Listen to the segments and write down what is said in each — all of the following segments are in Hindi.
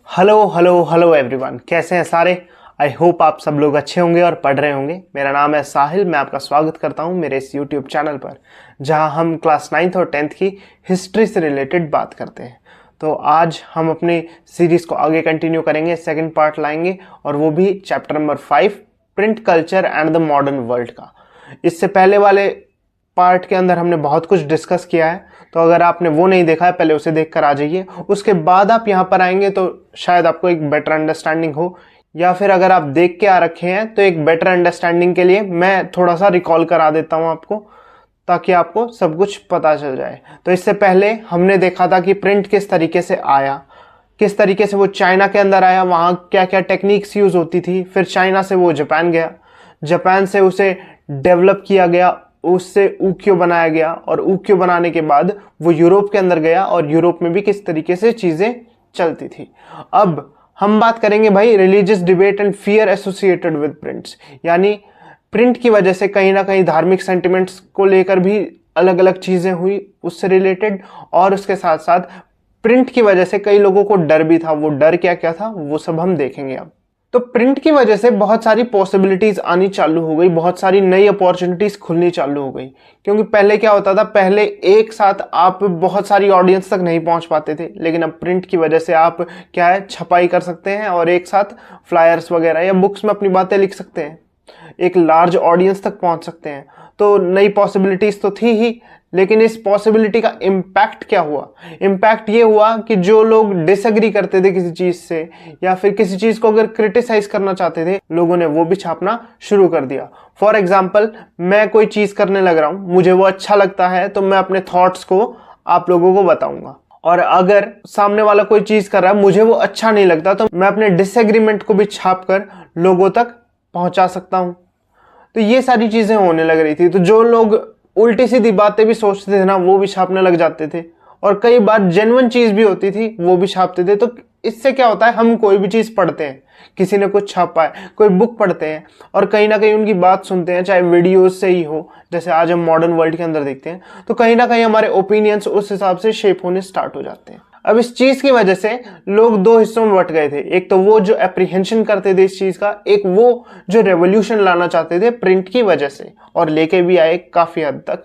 हेलो हेलो हेलो एवरीवन, कैसे हैं सारे। आई होप आप सब लोग अच्छे होंगे और पढ़ रहे होंगे। मेरा नाम है साहिल, मैं आपका स्वागत करता हूं मेरे इस यूट्यूब चैनल पर, जहां हम क्लास 9th और 10th की हिस्ट्री से रिलेटेड बात करते हैं। तो आज हम अपनी सीरीज़ को आगे कंटिन्यू करेंगे, सेकंड पार्ट लाएंगे और वो भी chapter number 5 print culture and the modern world का। इससे पहले वाले पार्ट के अंदर हमने बहुत कुछ डिस्कस किया है, तो अगर आपने वो नहीं देखा है पहले उसे देखकर आ जाइए। उसके बाद आप यहाँ पर आएंगे तो शायद आपको एक बेटर अंडरस्टैंडिंग हो, या फिर अगर आप देख के आ रखे हैं तो एक बेटर अंडरस्टैंडिंग के लिए मैं थोड़ा सा रिकॉल करा देता हूँ आपको, ताकि आपको सब कुछ पता चल जाए। तो इससे पहले हमने देखा था कि प्रिंट किस तरीके से आया, किस तरीके से वो चाइना के अंदर आया, वहाँ क्या क्या टेक्निक्स यूज़ होती थी। फिर चाइना से वो जापान गया, जापान से उसे डेवलप किया गया, उससे ऊक्यो बनाया गया, और ऊक्यो बनाने के बाद वो यूरोप के अंदर गया और यूरोप में भी किस तरीके से चीज़ें चलती थी। अब हम बात करेंगे भाई religious debate and fear associated with prints, यानी प्रिंट की वजह से कहीं ना कहीं धार्मिक सेंटिमेंट्स को लेकर भी अलग अलग चीज़ें हुई उससे रिलेटेड, और उसके साथ साथ प्रिंट की वजह से कई लोगों को डर भी था। वो डर क्या क्या था वो सब हम देखेंगे अब। तो प्रिंट की वजह से बहुत सारी पॉसिबिलिटीज आनी चालू हो गई, बहुत सारी नई अपॉर्चुनिटीज खुलनी चालू हो गई। क्योंकि पहले क्या होता था, पहले एक साथ आप बहुत सारी ऑडियंस तक नहीं पहुंच पाते थे, लेकिन अब प्रिंट की वजह से आप क्या है छपाई कर सकते हैं और एक साथ फ्लायर्स वगैरह या बुक्स में अपनी बातें लिख सकते हैं, एक लार्ज ऑडियंस तक पहुंच सकते हैं। तो नई पॉसिबिलिटीज तो थी ही, लेकिन इस पॉसिबिलिटी का इम्पैक्ट क्या हुआ? इम्पैक्ट ये हुआ कि जो लोग डिसएग्री करते थे किसी चीज से, या फिर किसी चीज को अगर क्रिटिसाइज करना चाहते थे, लोगों ने वो भी छापना शुरू कर दिया। फॉर एग्जाम्पल, मैं कोई चीज करने लग रहा हूं, मुझे वो अच्छा लगता है तो मैं अपने थॉट्स को आप लोगों को बताऊंगा, और अगर सामने वाला कोई चीज कर रहा है मुझे वो अच्छा नहीं लगता तो मैं अपने डिसएग्रीमेंट को भी छाप कर लोगों तक पहुंचा सकता हूं। तो ये सारी चीजें होने लग रही थी। तो जो लोग उल्टी सीधी बातें भी सोचते थे ना, वो भी छापने लग जाते थे, और कई बार जेन्युइन चीज भी होती थी वो भी छापते थे। तो इससे क्या होता है, हम कोई भी चीज पढ़ते हैं, किसी ने कुछ छापा है, कोई बुक पढ़ते हैं और कहीं ना कहीं उनकी बात सुनते हैं, चाहे वीडियोस से ही हो, जैसे आज हम मॉडर्न वर्ल्ड के अंदर देखते हैं, तो कहीं ना कहीं हमारे ओपिनियंस उस हिसाब से शेप होने स्टार्ट हो जाते हैं। अब इस चीज की वजह से लोग दो हिस्सों में बट गए थे। एक तो वो जो एप्रीहेंशन करते थे इस चीज का, एक वो जो रेवोल्यूशन लाना चाहते थे प्रिंट की वजह से, और लेके भी आए काफी हद तक।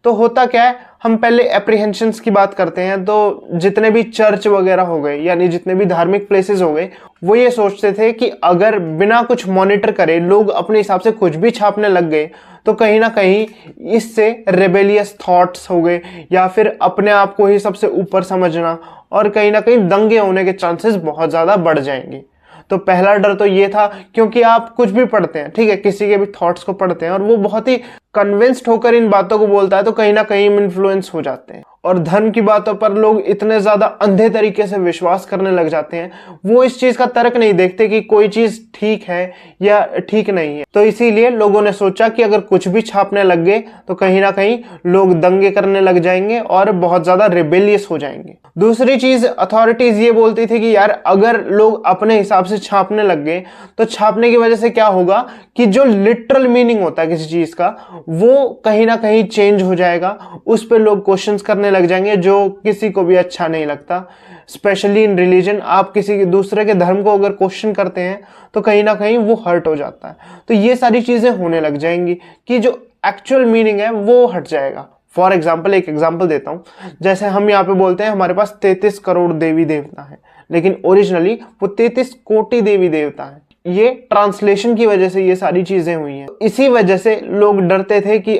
तो होता क्या है, हम पहले एप्रीहेंशंस की बात करते हैं, तो जितने भी चर्च वगैरह हो गए, यानी जितने भी धार्मिक प्लेसेस हो गए, वो ये सोचते थे कि अगर बिना कुछ मॉनिटर करे लोग अपने हिसाब से कुछ भी छापने लग गए, तो कहीं ना कहीं इससे रेबेलियस थॉट्स हो गए, या फिर अपने आप को ही सबसे ऊपर समझना, और कहीं ना कहीं दंगे होने के चांसेस बहुत ज्यादा बढ़ जाएंगे। तो पहला डर तो ये था, क्योंकि आप कुछ भी पढ़ते हैं, ठीक है, किसी के भी थॉट्स को पढ़ते हैं और वो बहुत ही कन्विंस्ड होकर इन बातों को बोलता है, तो कहीं ना कहीं इन्फ्लुएंस हो जाते हैं। और धर्म की बातों पर लोग इतने ज्यादा अंधे तरीके से विश्वास करने लग जाते हैं, वो इस चीज का तर्क नहीं देखते कि कोई चीज ठीक है या ठीक नहीं है। तो इसीलिए लोगों ने सोचा कि अगर कुछ भी छापने लग गए तो कहीं ना कहीं लोग दंगे करने लग जाएंगे और बहुत ज्यादा रिबेलियस हो जाएंगे। दूसरी चीज, अथॉरिटीज ये बोलती थी कि यार अगर लोग अपने हिसाब से छापने लग गए तो छापने की वजह से क्या होगा कि जो लिटरल मीनिंग होता है किसी चीज का, वो कहीं ना कहीं चेंज हो जाएगा, उस पर लोग क्वेश्चंस करने लग जाएंगे, जो किसी को भी अच्छा नहीं लगता। स्पेशली इन रिलीजन, आप किसी दूसरे के धर्म को अगर क्वेश्चन करते हैं तो कहीं ना कहीं वो हर्ट हो जाता है। तो ये सारी चीजें होने लग जाएंगी कि जो एक्चुअल मीनिंग है वो हट जाएगा। फॉर एग्जाम्पल, एक एग्जाम्पल देता हूं, जैसे हम यहाँ पे बोलते हैं हमारे पास 33 करोड़ देवी देवता है, लेकिन ओरिजिनली वो 33 कोटि देवी देवता है। ये ट्रांसलेशन की वजह से ये सारी चीजें हुई हैं। इसी वजह से लोग डरते थे कि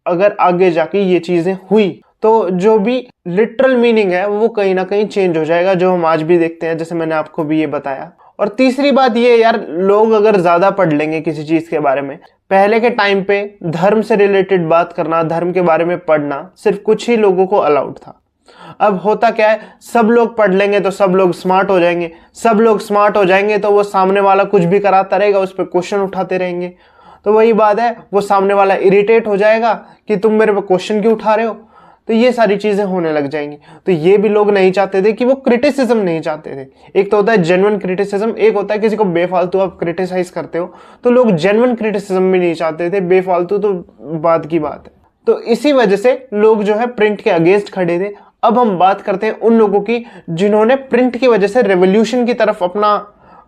अगर आगे जाके ये चीजें हुई तो जो भी लिटरल मीनिंग है वो कहीं ना कहीं चेंज हो जाएगा, जो हम आज भी देखते हैं, जैसे मैंने आपको भी ये बताया। और तीसरी बात ये, यार लोग अगर ज्यादा पढ़ लेंगे किसी चीज के बारे में, पहले के टाइम पे धर्म से रिलेटेड बात करना, धर्म के बारे में पढ़ना सिर्फ कुछ ही लोगों को अलाउड था। अब होता क्या है, सब लोग पढ़ लेंगे तो सब लोग स्मार्ट हो जाएंगे, सब लोग स्मार्ट हो जाएंगे तो वो सामने वाला कुछ भी कराता रहेगा, उस पर क्वेश्चन उठाते रहेंगे। तो वही बात है, वो सामने वाला इरिटेट हो जाएगा कि तुम मेरे पे क्वेश्चन क्यों उठा रहे हो। तो ये सारी चीजें होने लग जाएंगी। तो ये भी लोग नहीं चाहते थे कि वो क्रिटिसिज्म नहीं चाहते थे। एक तो होता है जेन्युइन क्रिटिसिज्म, एक होता है किसी को बेफालतू आप क्रिटिसाइज करते हो। तो लोग जेन्युइन क्रिटिसिज्म भी नहीं चाहते थे, बेफालतू तो बात की बात है। तो इसी वजह से लोग जो है प्रिंट के अगेंस्ट खड़े थे। अब हम बात करते हैं उन लोगों की जिन्होंने प्रिंट की वजह से रेवोल्यूशन की तरफ अपना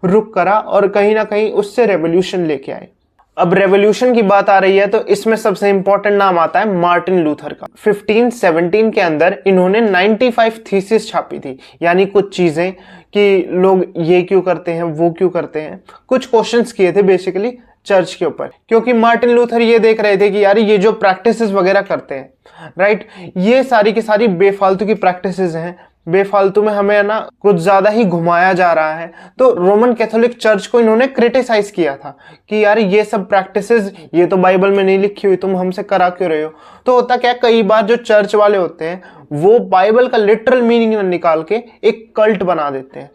रुख करा और कहीं ना कहीं उससे रेवोल्यूशन लेके आए। अब रेवोल्यूशन की बात आ रही है तो इसमें सबसे इंपॉर्टेंट नाम आता है मार्टिन लूथर का। 1517 के अंदर इन्होंने 95 थीसिस छापी थी, यानी कुछ चीजें कि लोग ये क्यों करते हैं, वो क्यों करते हैं, कुछ क्वेश्चंस किए थे बेसिकली चर्च के ऊपर। क्योंकि मार्टिन लूथर ये देख रहे थे कि यार ये जो प्रैक्टिसेस वगैरह करते हैं, राइट, ये सारी की सारी बेफालतू की प्रैक्टिसेस हैं, बेफालतू में हमें ना कुछ ज्यादा ही घुमाया जा रहा है। तो रोमन कैथोलिक चर्च को इन्होंने क्रिटिसाइज किया था कि यार ये सब प्रैक्टिसेस ये तो बाइबल में नहीं लिखी हुई, तुम हमसे करा क्यों रहे हो। तो होता क्या, कई बार जो चर्च वाले होते हैं वो बाइबल का लिटरल मीनिंग निकाल के एक कल्ट बना देते हैं,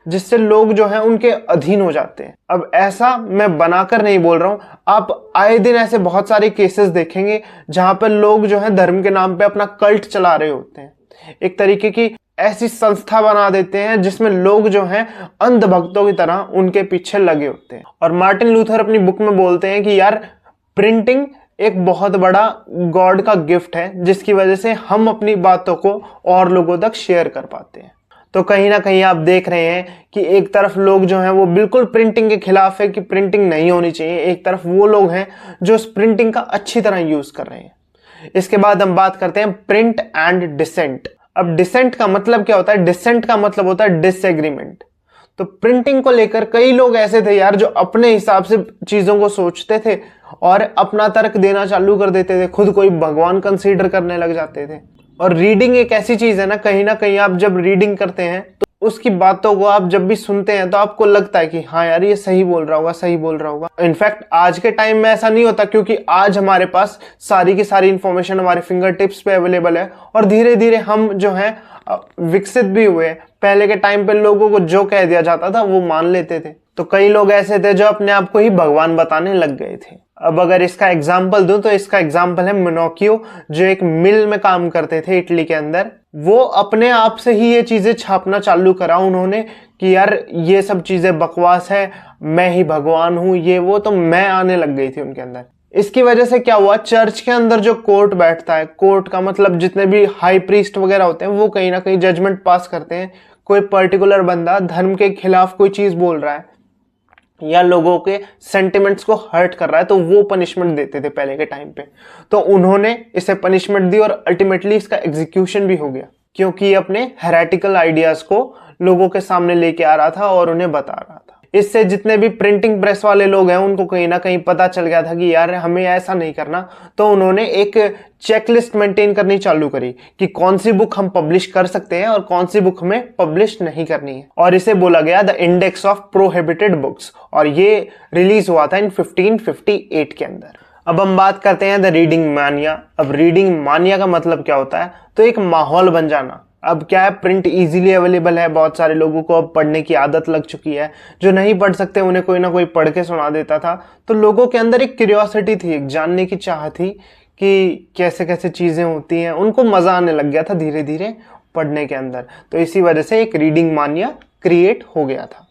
जिससे लोग जो है उनके अधीन हो जाते हैं। अब ऐसा मैं बनाकर नहीं बोल रहा हूं, आप आए दिन ऐसे बहुत सारे केसेस देखेंगे जहां पर लोग जो है धर्म के नाम पे अपना कल्ट चला रहे होते हैं, एक तरीके की ऐसी संस्था बना देते हैं जिसमें लोग जो हैं अंधभक्तों की तरह उनके पीछे लगे होते हैं। और मार्टिन लूथर अपनी बुक में बोलते हैं कि यार प्रिंटिंग एक बहुत बड़ा गॉड का गिफ्ट है, जिसकी वजह से हम अपनी बातों को और लोगों तक शेयर कर पाते हैं। तो कहीं ना कहीं आप देख रहे हैं कि एक तरफ लोग जो हैं वो बिल्कुल प्रिंटिंग के खिलाफ है कि प्रिंटिंग नहीं होनी चाहिए, एक तरफ वो लोग हैं जो इस प्रिंटिंग का अच्छी तरह यूज कर रहे हैं। इसके बाद हम बात करते हैं प्रिंट एंड डिसेंट। अब डिसेंट का मतलब क्या होता है? डिसेंट का मतलब होता है डिसएग्रीमेंट। तो प्रिंटिंग को लेकर कई लोग ऐसे थे यार जो अपने हिसाब से चीजों को सोचते थे और अपना तर्क देना चालू कर देते थे, खुद कोई भगवान कंसीडर करने लग जाते थे। और रीडिंग एक ऐसी चीज है ना कहीं आप जब रीडिंग करते हैं तो उसकी बातों को आप जब भी सुनते हैं तो आपको लगता है कि हाँ यार ये सही बोल रहा होगा, सही बोल रहा होगा। इनफैक्ट आज के टाइम में ऐसा नहीं होता, क्योंकि आज हमारे पास सारी की सारी इंफॉर्मेशन हमारे फिंगर टिप्स पे अवेलेबल है और धीरे धीरे हम जो है विकसित भी हुए। पहले के टाइम पे लोगों को जो कह दिया जाता था वो मान लेते थे। तो कई लोग ऐसे थे जो अपने आप को ही भगवान बताने लग गए थे। अब अगर इसका एग्जाम्पल दूं तो इसका एग्जाम्पल है मिनोकियो, जो एक मिल में काम करते थे इटली के अंदर। वो अपने आप से ही ये चीजें छापना चालू करा उन्होंने कि यार ये सब चीजें बकवास है, मैं ही भगवान हूं, ये वो। तो मैं आने लग गई थी उनके अंदर। इसकी वजह से क्या हुआ, चर्च के अंदर जो कोर्ट बैठता है, कोर्ट का मतलब जितने भी हाई प्रीस्ट वगैरह होते हैं वो कहीं ना कहीं जजमेंट पास करते हैं। कोई पर्टिकुलर बंदा धर्म के खिलाफ कोई चीज बोल रहा है या लोगों के सेंटिमेंट्स को हर्ट कर रहा है तो वो पनिशमेंट देते थे पहले के टाइम पे। तो उन्होंने इसे पनिशमेंट दी और अल्टीमेटली इसका एग्जीक्यूशन भी हो गया, क्योंकि ये अपने हेरेटिकल आइडियाज को लोगों के सामने लेके आ रहा था और उन्हें बता रहा था। इससे जितने भी प्रिंटिंग प्रेस वाले लोग हैं उनको कहीं ना कहीं पता चल गया था कि यार हमें ऐसा नहीं करना। तो उन्होंने एक चेकलिस्ट मेंटेन करनी चालू करी कि कौन सी बुक हम पब्लिश कर सकते हैं और कौन सी बुक हमें पब्लिश नहीं करनी है। और इसे बोला गया the index of prohibited books, और ये रिलीज हुआ था इन 1558 के अंदर। अब हम बात करते हैं द रीडिंग मानिया। अब रीडिंग मानिया का मतलब क्या होता है? तो एक माहौल बन जाना। अब क्या है, प्रिंट इजीली अवेलेबल है, बहुत सारे लोगों को अब पढ़ने की आदत लग चुकी है। जो नहीं पढ़ सकते उन्हें कोई ना कोई पढ़ के सुना देता था। तो लोगों के अंदर एक क्यूरियोसिटी थी, एक जानने की चाह थी कि कैसे कैसे चीजें होती हैं। उनको मजा आने लग गया था धीरे धीरे पढ़ने के अंदर। तो इसी वजह से एक रीडिंग मानिया क्रिएट हो गया था।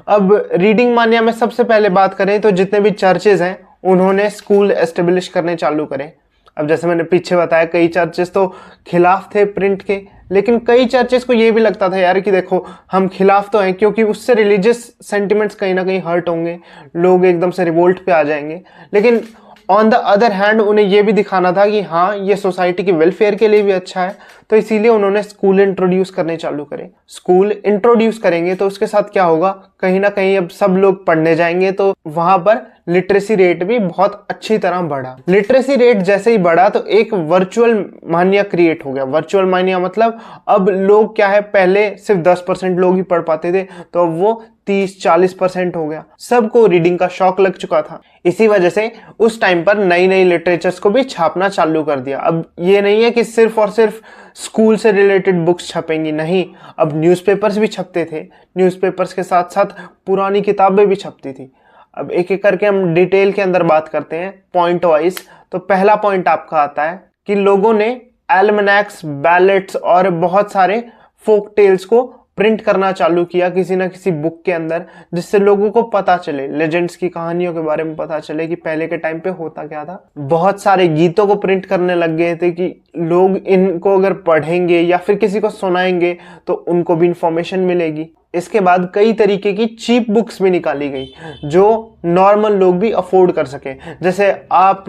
अब रीडिंग मानिया में सबसे पहले बात करें तो जितने भी चर्चेज हैं उन्होंने स्कूल एस्टेब्लिश करने चालू करे। अब जैसे मैंने पीछे बताया कई चर्चेस तो खिलाफ थे प्रिंट के, लेकिन कई चर्चेस को ये भी लगता था यार कि देखो हम खिलाफ तो हैं क्योंकि उससे रिलीजियस सेंटिमेंट्स कहीं ना कहीं हर्ट होंगे, लोग एकदम से रिवोल्ट पे आ जाएंगे। लेकिन ऑन द अदर हैंड उन्हें यह भी दिखाना था कि हाँ ये सोसाइटी के वेलफेयर के लिए भी अच्छा है। तो इसीलिए उन्होंने स्कूल इंट्रोड्यूस करने चालू करे। स्कूल इंट्रोड्यूस करेंगे तो उसके साथ क्या होगा, कहीं ना कहीं अब सब लोग पढ़ने जाएंगे तो वहां पर लिटरेसी रेट भी बहुत अच्छी तरह बढ़ा। लिटरेसी रेट जैसे ही बढ़ा तो एक वर्चुअल मानिया क्रिएट हो गया। वर्चुअल मानिया मतलब अब लोग क्या है, पहले सिर्फ 10% लोग ही पढ़ पाते थे, तो अब वो 30-40% हो गया। सबको रीडिंग का शौक लग चुका था। इसी वजह से उस टाइम पर नई नई लिटरेचर्स को भी छापना चालू कर दिया। अब ये नहीं है कि सिर्फ और सिर्फ स्कूल से रिलेटेड बुक्स छपेंगी, नहीं, अब न्यूज़पेपर्स भी छपते थे। न्यूज़पेपर्स के साथ साथ पुरानी किताबें भी छपती थी। अब एक एक करके हम डिटेल के अंदर बात करते हैं पॉइंट वाइज। तो पहला पॉइंट आपका आता है कि लोगों ने एल्मनैक्स, बैलेट्स और बहुत सारे फोक टेल्स को प्रिंट करना चालू किया किसी ना किसी बुक के अंदर, जिससे लोगों को पता चले, लेजेंड्स की कहानियों के बारे में पता चले कि पहले के टाइम पे होता क्या था। बहुत सारे गीतों को प्रिंट करने लग गए थे कि लोग इनको अगर पढ़ेंगे या फिर किसी को सुनाएंगे तो उनको भी इंफॉर्मेशन मिलेगी। इसके बाद कई तरीके की चीप बुक्स भी निकाली गई जो नॉर्मल लोग भी अफोर्ड कर सके। जैसे आप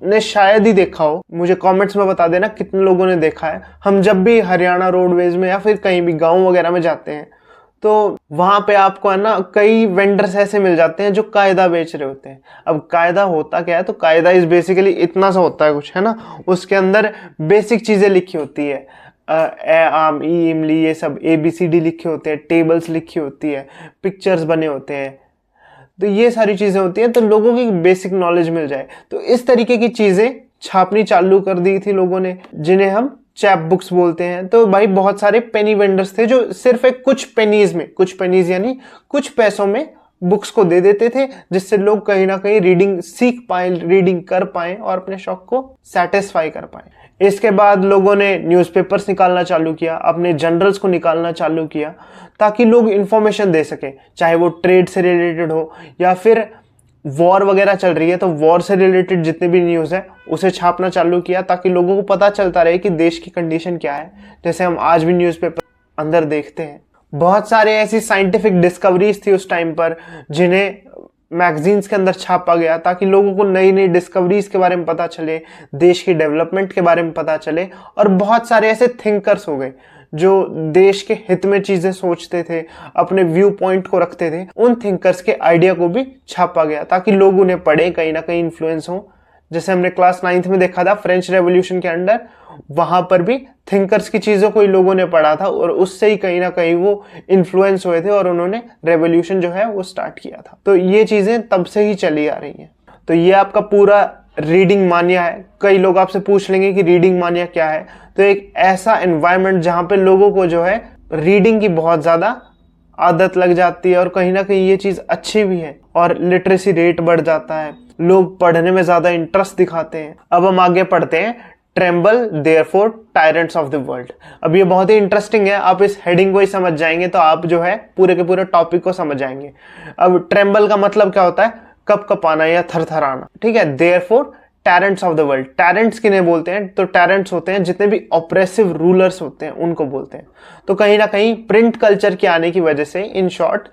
ने शायद ही देखा हो, मुझे कमेंट्स में बता देना कितने लोगों ने देखा है। हम जब भी हरियाणा रोडवेज में या फिर कहीं भी गांव वगैरह में जाते हैं तो वहां पे आपको है ना कई वेंडर्स ऐसे मिल जाते हैं जो कायदा बेच रहे होते हैं। अब कायदा होता क्या है, तो कायदा इज बेसिकली इतना सा होता है कुछ, है ना, उसके अंदर बेसिक चीजें लिखी होती है, ए आम ई इमली ये सब ABCD लिखे होते हैं, टेबल्स लिखी होती है, पिक्चर्स बने होते हैं, तो ये सारी चीजें होती हैं, तो लोगों की बेसिक नॉलेज मिल जाए। तो इस तरीके की चीजें छापनी चालू कर दी थी लोगों ने, जिन्हें हम चैप बुक्स बोलते हैं। तो भाई बहुत सारे पेनी वेंडर्स थे जो सिर्फ एक कुछ पेनीज यानी कुछ पैसों में बुक्स को दे देते थे, जिससे लोग कहीं ना कहीं रीडिंग सीख पाए, रीडिंग कर पाए और अपने शौक को सेटिस्फाई कर पाए। इसके बाद लोगों ने न्यूज़पेपर्स निकालना चालू किया, अपने जर्नल्स को निकालना चालू किया, ताकि लोग इंफॉर्मेशन दे सके, चाहे वो ट्रेड से रिलेटेड हो या फिर वॉर वगैरह चल रही है तो वॉर से रिलेटेड जितने भी न्यूज़ है उसे छापना चालू किया, ताकि लोगों को पता चलता रहे कि देश की कंडीशन क्या है। जैसे हम आज भी न्यूज़पेपर अंदर देखते हैं, बहुत सारे ऐसी साइंटिफिक डिस्कवरीज थी उस टाइम पर जिन्हें मैगजीन्स के अंदर छापा गया, ताकि लोगों को नई नई डिस्कवरीज के बारे में पता चले, देश की डेवलपमेंट के बारे में पता चले। और बहुत सारे ऐसे थिंकर्स हो गए जो देश के हित में चीजें सोचते थे, अपने व्यू पॉइंट को रखते थे, उन थिंकर्स के आइडिया को भी छापा गया ताकि लोग उन्हें पढ़े, कहीं ना कहीं इन्फ्लुएंस हो। जैसे हमने क्लास 9th में देखा था फ्रेंच रेवोल्यूशन के अंडर, वहां पर भी थिंकर्स की चीजों को ही लोगों ने पढ़ा था और उससे ही कहीं ना कहीं वो इन्फ्लुएंस हुए थे और उन्होंने रेवोल्यूशन जो है वो स्टार्ट किया था। तो ये चीजें तब से ही चली आ रही हैं। तो ये आपका पूरा रीडिंग मानिया है। कई लोग आपसे पूछ लेंगे कि रीडिंग मानिया क्या है, तो एक ऐसा एनवायरनमेंट जहां पे लोगों को जो है रीडिंग की बहुत ज्यादा आदत लग जाती है और कहीं ना कहीं ये चीज अच्छी भी है और लिटरेसी रेट बढ़ जाता है, लोग पढ़ने में ज्यादा इंटरेस्ट दिखाते हैं। अब हम आगे पढ़ते हैं, tremble therefore tyrants of the world. अब ये बहुत ही इंटरेस्टिंग है, आप इस हेडिंग को ही समझ जाएंगे तो आप जो है पूरे के पूरे टॉपिक को समझ जाएंगे। अब ट्रेम्बल का मतलब क्या होता है, कप कपाना या थरथराना, ठीक है। Therefore tyrants of the world, tyrants किन्हें बोलते हैं, तो टायरेंट्स होते हैं जितने भी ऑप्रेसिव रूलर्स होते हैं उनको बोलते हैं। तो कहीं ना कहीं प्रिंट कल्चर के आने की वजह से, इन शॉर्ट,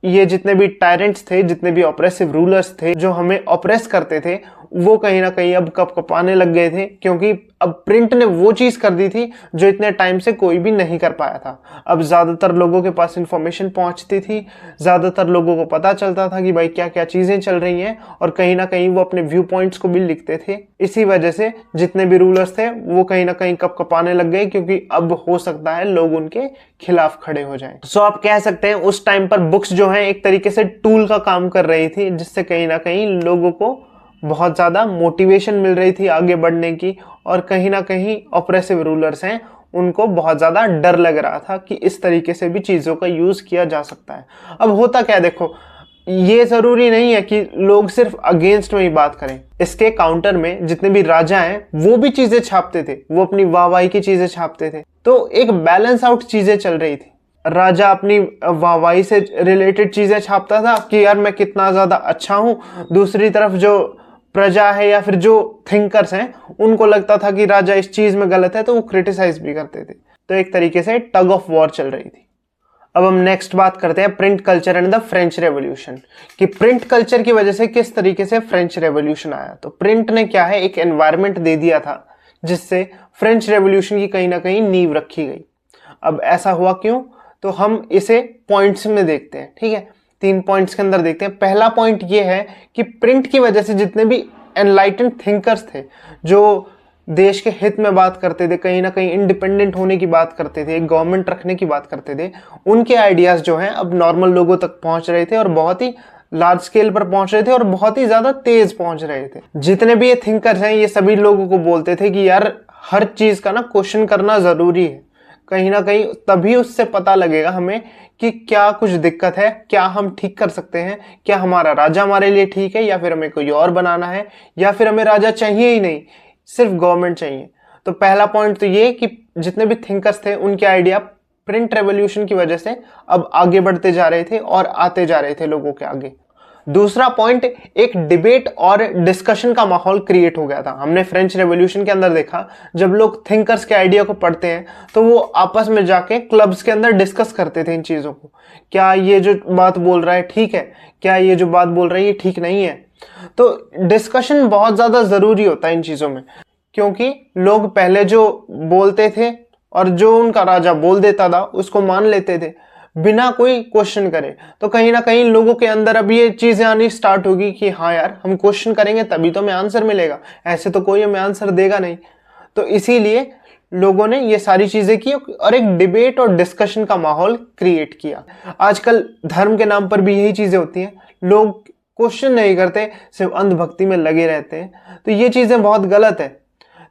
ये जितने भी टायरेंट्स थे, जितने भी ऑप्रेसिव रूलर्स थे जो हमें ऑप्रेस करते थे, वो कहीं ना कहीं अब कप कपाने लग गए थे, क्योंकि अब प्रिंट ने वो चीज कर दी थी जो इतने टाइम से कोई भी नहीं कर पाया था। अब ज्यादातर लोगों के पास इंफॉर्मेशन पहुंचती थी, ज्यादातर लोगों को पता चलता था कि भाई क्या क्या चीजें चल रही हैं, और कहीं ना कहीं वो अपने व्यू पॉइंट्स को भी लिखते थे। इसी वजह से जितने भी रूलर्स थे वो कहीं ना कहीं कप कपाने लग गए, क्योंकि अब हो सकता है लोग उनके खिलाफ खड़े हो जाएं। सो आप कह सकते हैं उस टाइम पर बुक्स जो है एक तरीके से टूल का काम कर रही थी, जिससे कहीं ना कहीं लोगों को बहुत ज्यादा मोटिवेशन मिल रही थी आगे बढ़ने की, और कहीं ना कहीं ऑप्रेसिव रूलर्स हैं उनको बहुत ज्यादा डर लग रहा था कि इस तरीके से भी चीजों का यूज किया जा सकता है। अब होता क्या, देखो ये जरूरी नहीं है कि लोग सिर्फ अगेंस्ट में ही बात करें, इसके काउंटर में जितने भी राजा हैं वो भी चीजें छापते थे, वो अपनी वाहवाही की चीजें छापते थे। तो एक बैलेंस आउट चीजें चल रही थी। राजा अपनी वाहवाही से रिलेटेड चीजें छापता था कि यार मैं कितना ज्यादा अच्छा हूं, दूसरी तरफ जो प्रजा है या फिर जो थिंकर्स हैं उनको लगता था कि राजा इस चीज में गलत है, तो वो क्रिटिसाइज भी करते थे। तो एक तरीके से टग ऑफ वॉर चल रही थी। अब हम नेक्स्ट बात करते हैं print culture and the French revolution, कि प्रिंट कल्चर की वजह से किस तरीके से फ्रेंच रेवोल्यूशन आया। तो प्रिंट ने क्या है, एक एनवायरनमेंट दे दिया था जिससे फ्रेंच रेवोल्यूशन की कहीं ना कहीं नींव रखी गई। अब ऐसा हुआ क्यों, तो हम इसे पॉइंट्स में देखते हैं, ठीक है, 3 पॉइंट्स के अंदर देखते हैं। पहला पॉइंट ये है कि प्रिंट की वजह से जितने भी एनलाइटेंड थिंकर्स थे जो देश के हित में बात करते थे, कहीं ना कहीं इंडिपेंडेंट होने की बात करते थे, गवर्नमेंट रखने की बात करते थे, उनके आइडियाज जो हैं अब नॉर्मल लोगों तक पहुंच रहे थे और बहुत ही लार्ज स्केल पर पहुंच रहे थे और बहुत ही ज्यादा तेज पहुंच रहे थे। जितने भी ये थिंकर्स हैं ये सभी लोगों को बोलते थे कि यार हर चीज का ना क्वेश्चन करना जरूरी है, कहीं ना कहीं तभी उससे पता लगेगा हमें कि क्या कुछ दिक्कत है, क्या हम ठीक कर सकते हैं, क्या हमारा राजा हमारे लिए ठीक है या फिर हमें कोई और बनाना है, या फिर हमें राजा चाहिए ही नहीं, सिर्फ गवर्नमेंट चाहिए। तो पहला पॉइंट तो ये कि जितने भी थिंकर्स थे उनके आइडिया प्रिंट रेवोल्यूशन की वजह से अब आगे बढ़ते जा रहे थे और आते जा रहे थे लोगों के आगे। दूसरा पॉइंट, एक डिबेट और डिस्कशन का माहौल क्रिएट हो गया था। हमने फ्रेंच रेवोल्यूशन के अंदर देखा, जब लोग थिंकर्स के आइडिया को पढ़ते हैं तो वो आपस में जाके क्लब्स के अंदर डिस्कस करते थे इन चीज़ों को। क्या ये जो बात बोल रहा है ठीक है, क्या ये जो बात बोल रहा है ये ठीक नहीं है। तो डिस्कशन बहुत ज़्यादा ज़रूरी होता है इन चीज़ों में, क्योंकि लोग पहले जो बोलते थे और जो उनका राजा बोल देता था उसको मान लेते थे बिना कोई क्वेश्चन करे। तो कहीं ना कहीं लोगों के अंदर अब ये चीजें आनी स्टार्ट होगी कि हाँ यार, हम क्वेश्चन करेंगे तभी तो हमें आंसर मिलेगा, ऐसे तो कोई हमें आंसर देगा नहीं। तो इसीलिए लोगों ने ये सारी चीजें की और एक डिबेट और डिस्कशन का माहौल क्रिएट किया। आजकल धर्म के नाम पर भी यही चीजें होती हैं, लोग क्वेश्चन नहीं करते, सिर्फ अंधभक्ति में लगे रहते हैं। तो ये चीजें बहुत गलत है।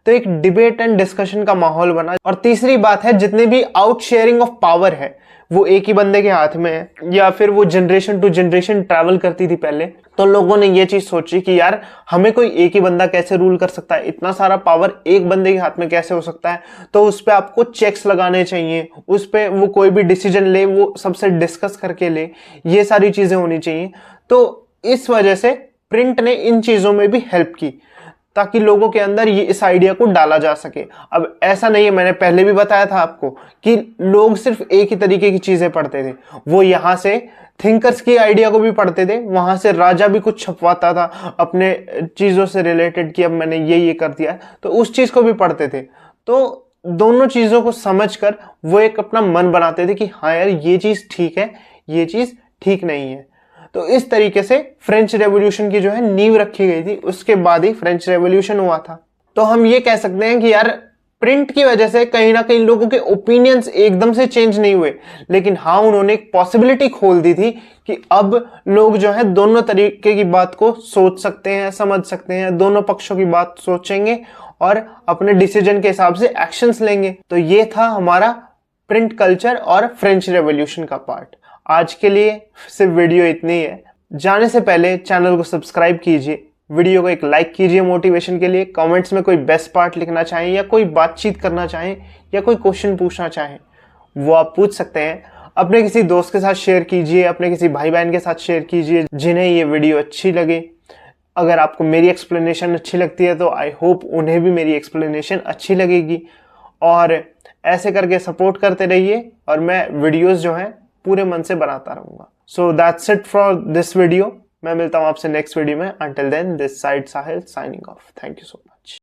तो एक डिबेट एंड डिस्कशन का माहौल बना। और तीसरी बात है, जितने भी आउट शेयरिंग ऑफ पावर है वो एक ही बंदे के हाथ में है, या फिर वो जनरेशन टू जनरेशन ट्रैवल करती थी पहले, तो लोगों ने ये चीज सोची कि यार हमें कोई एक ही बंदा कैसे रूल कर सकता है, इतना सारा पावर एक बंदे के हाथ में कैसे हो सकता है। तो उस पर आपको चेक्स लगाने चाहिए, उस पर वो कोई भी डिसीजन ले वो सबसे डिस्कस करके ले, ये सारी चीजें होनी चाहिए। तो इस वजह से प्रिंट ने इन चीजों में भी हेल्प की, ताकि लोगों के अंदर ये इस आइडिया को डाला जा सके। अब ऐसा नहीं है, मैंने पहले भी बताया था आपको कि लोग सिर्फ एक ही तरीके की चीजें पढ़ते थे। वो यहाँ से थिंकर्स की आइडिया को भी पढ़ते थे, वहां से राजा भी कुछ छपवाता था अपने चीजों से रिलेटेड कि अब मैंने ये कर दिया, तो उस चीज को भी पढ़ते थे। तो दोनों चीजों को समझकर वो एक अपना मन बनाते थे कि हाँ यार, ये चीज ठीक है, ये चीज ठीक नहीं है। तो इस तरीके से फ्रेंच रेवोल्यूशन की जो है नींव रखी गई थी, उसके बाद ही फ्रेंच रेवोल्यूशन हुआ था। तो हम ये कह सकते हैं कि यार प्रिंट की वजह से कहीं ना कहीं लोगों के ओपिनियंस एकदम से चेंज नहीं हुए, लेकिन हाँ उन्होंने एक पॉसिबिलिटी खोल दी थी कि अब लोग जो है दोनों तरीके की बात को सोच सकते हैं, समझ सकते हैं, दोनों पक्षों की बात सोचेंगे और अपने डिसीजन के हिसाब से एक्शंस लेंगे। तो ये था हमारा प्रिंट कल्चर और फ्रेंच रेवोल्यूशन का पार्ट। आज के लिए सिर्फ वीडियो इतनी है। जाने से पहले चैनल को सब्सक्राइब कीजिए, वीडियो को एक लाइक कीजिए मोटिवेशन के लिए। कमेंट्स में कोई बेस्ट पार्ट लिखना चाहें या कोई बातचीत करना चाहें या कोई क्वेश्चन पूछना चाहें वो आप पूछ सकते हैं। अपने किसी दोस्त के साथ शेयर कीजिए, अपने किसी भाई बहन के साथ शेयर कीजिए जिन्हें ये वीडियो अच्छी लगे। अगर आपको मेरी एक्सप्लेनेशन अच्छी लगती है तो आई होप उन्हें भी मेरी एक्सप्लेनेशन अच्छी लगेगी। और ऐसे करके सपोर्ट करते रहिए और मैं वीडियोस जो हैं पूरे मन से बनाता रहूंगा। So that's it for this video. मैं मिलता हूं आपसे नेक्स्ट वीडियो में। Until then, this side Sahil signing off. Thank you so much.